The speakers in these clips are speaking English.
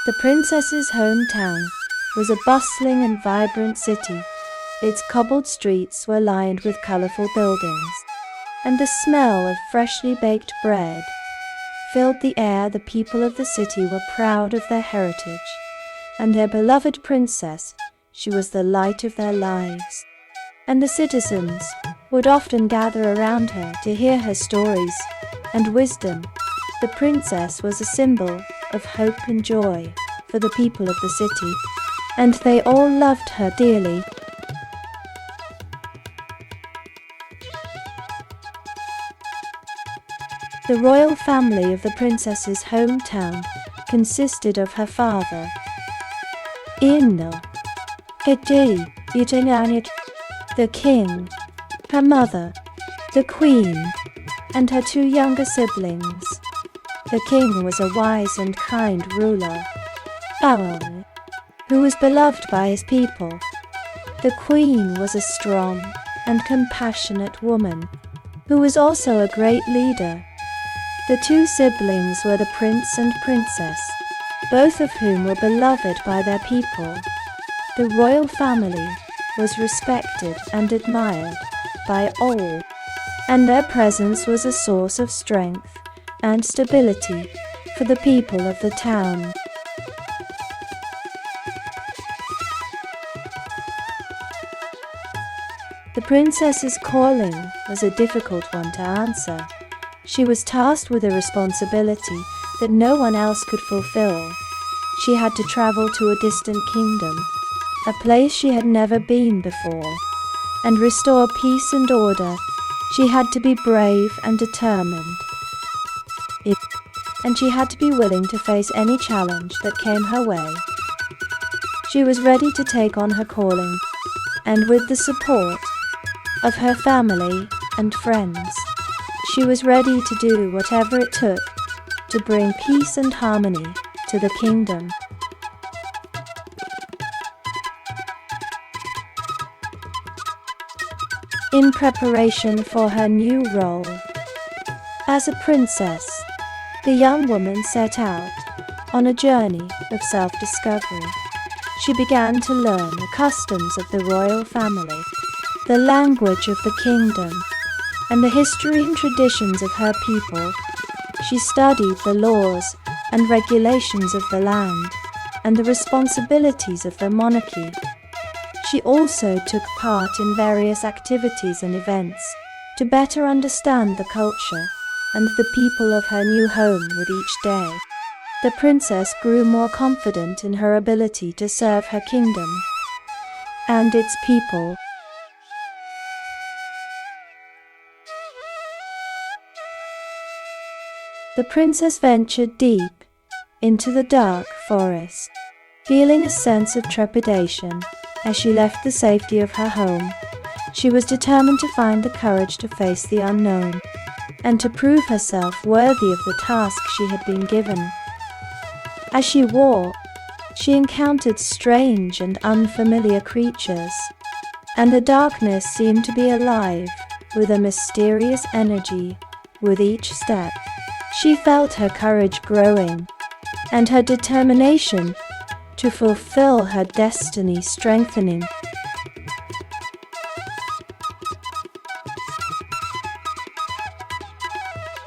The princess's hometown was a bustling and vibrant city. Its cobbled streets were lined with colorful buildings, and the smell of freshly baked bread filled the air. The people of the city were proud of their heritage and their beloved princess. She was the light of their lives, and the citizens would often gather around her to hear her stories and wisdom. The princess was a symbol of hope and joy for the people of the city, and they all loved her dearly. The royal family of the princess's hometown consisted of her father, the king, her mother, the queen, and her two younger siblings. The king was a wise and kind ruler, who was beloved by his people. The queen was a strong and compassionate woman, who was also a great leader. The two siblings were the prince and princess, both of whom were beloved by their people. The royal family was respected and admired by all, and their presence was a source of strength and stability for the people of the town. The princess's calling was a difficult one to answer. She was tasked with a responsibility that no one else could fulfill. She had to travel to a distant kingdom, a place she had never been before, and restore peace and order. She had to be brave and determined, and she had to be willing to face any challenge that came her way. She was ready to take on her calling, and with the support of her family and friends, she was ready to do whatever it took to bring peace and harmony to the kingdom. In preparation for her new role as a princess, the young woman set out on a journey of self-discovery. She began to learn the customs of the royal family, the language of the kingdom, and the history and traditions of her people. She studied the laws and regulations of the land and the responsibilities of the monarchy. She also took part in various activities and events to better understand the culture and the people of her new home. With each day, the princess grew more confident in her ability to serve her kingdom and its people. The princess ventured deep into the dark forest, feeling a sense of trepidation as she left the safety of her home. She was determined to find the courage to face the unknown and to prove herself worthy of the task she had been given. As she walked, she encountered strange and unfamiliar creatures, and the darkness seemed to be alive with a mysterious energy. With each step, she felt her courage growing and her determination to fulfill her destiny strengthening.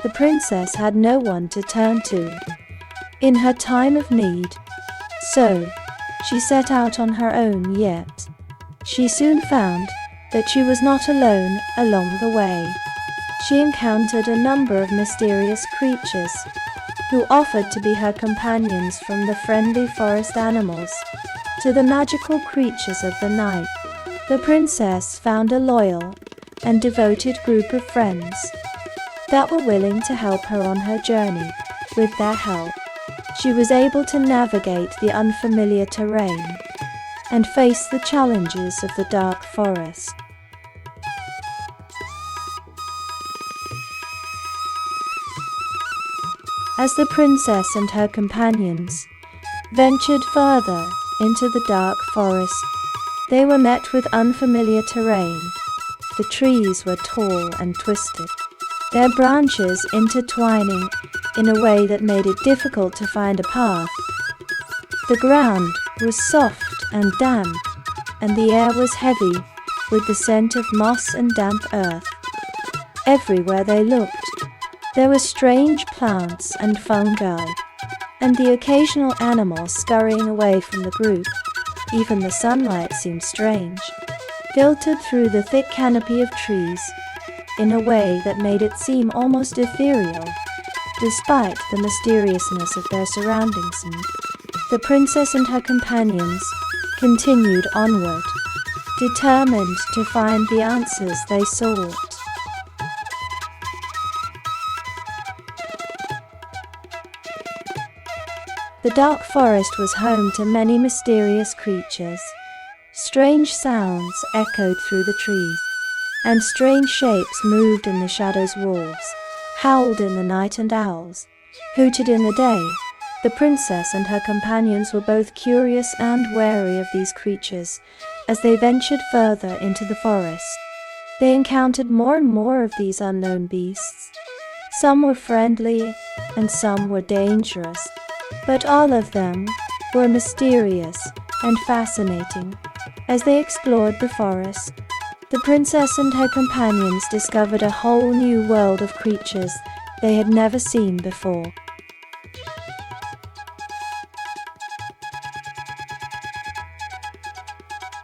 The princess had no one to turn to in her time of need, so she set out on her own. Yet she soon found that she was not alone. Along the way, she encountered a number of mysterious creatures who offered to be her companions, from the friendly forest animals to the magical creatures of the night. The princess found a loyal and devoted group of friends that were willing to help her on her journey. With their help, she was able to navigate the unfamiliar terrain and face the challenges of the dark forest. As the princess and her companions ventured further into the dark forest, they were met with unfamiliar terrain. The trees were tall and twisted, their branches intertwining in a way that made it difficult to find a path. The ground was soft and damp, and the air was heavy with the scent of moss and damp earth. Everywhere they looked, there were strange plants and fungi, and the occasional animal scurrying away from the group. Even the sunlight seemed strange, filtered through the thick canopy of trees in a way that made it seem almost ethereal, despite the mysteriousness of their surroundings. The princess and her companions continued onward, determined to find the answers they sought. The dark forest was home to many mysterious creatures. Strange sounds echoed through the trees, and strange shapes moved in the shadows. Wolves howled in the night and owls hooted in the day. The princess and her companions were both curious and wary of these creatures. As they ventured further into the forest, they encountered more and more of these unknown beasts. Some were friendly and some were dangerous, but all of them were mysterious and fascinating. As they explored the forest, the princess and her companions discovered a whole new world of creatures they had never seen before.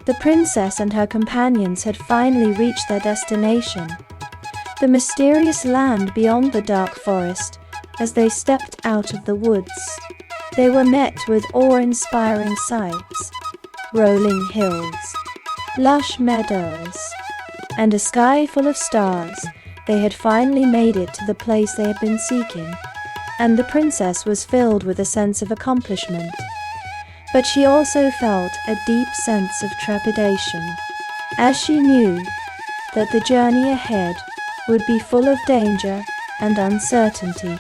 The princess and her companions had finally reached their destination, the mysterious land beyond the dark forest. As they stepped out of the woods, they were met with awe-inspiring sights: rolling hills, lush meadows, and a sky full of stars. They had finally made it to the place they had been seeking, and the princess was filled with a sense of accomplishment. But she also felt a deep sense of trepidation, as she knew that the journey ahead would be full of danger and uncertainty.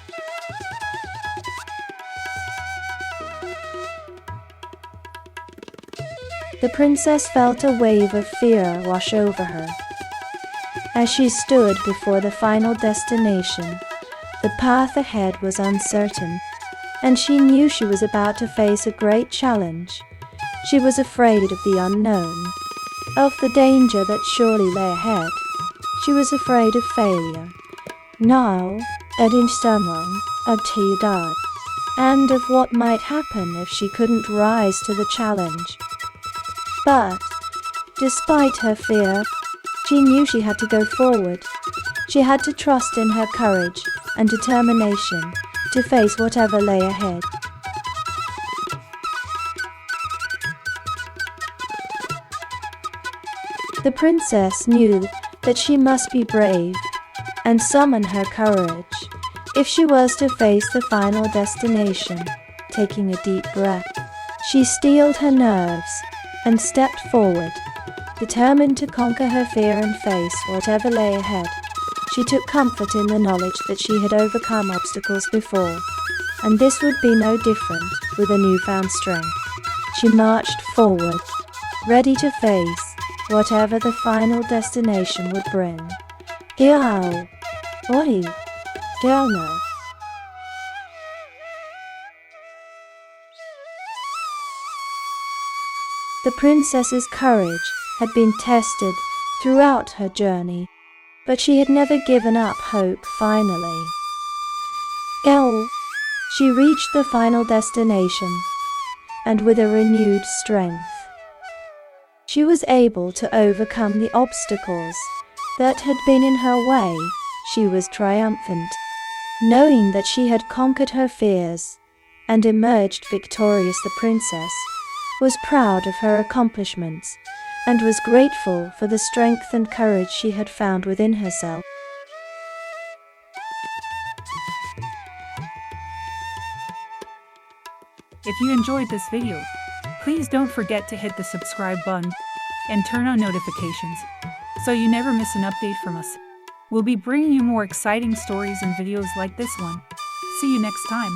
The princess felt a wave of fear wash over her. As she stood before the final destination, the path ahead was uncertain, and she knew she was about to face a great challenge. She was afraid of the unknown, of the danger that surely lay ahead. She was afraid of failure. Now, someone of Tidad, and of what might happen if she couldn't rise to the challenge. But, despite her fear, she knew she had to go forward. She had to trust in her courage and determination to face whatever lay ahead. The princess knew that she must be brave and summon her courage if she was to face the final destination. Taking a deep breath, she steeled her nerves and stepped forward, determined to conquer her fear and face whatever lay ahead. She took comfort in the knowledge that she had overcome obstacles before, and this would be no different with a newfound strength. She marched forward, ready to face whatever the final destination would bring. Girl, oi, girl no. The princess's courage had been tested throughout her journey, but she had never given up hope. Finally, she reached the final destination, and with a renewed strength, she was able to overcome the obstacles that had been in her way. She was triumphant, knowing that she had conquered her fears and emerged victorious. The princess was proud of her accomplishments and was grateful for the strength and courage she had found within herself. If you enjoyed this video, please don't forget to hit the subscribe button and turn on notifications so you never miss an update from us. We'll be bringing you more exciting stories and videos like this one. See you next time.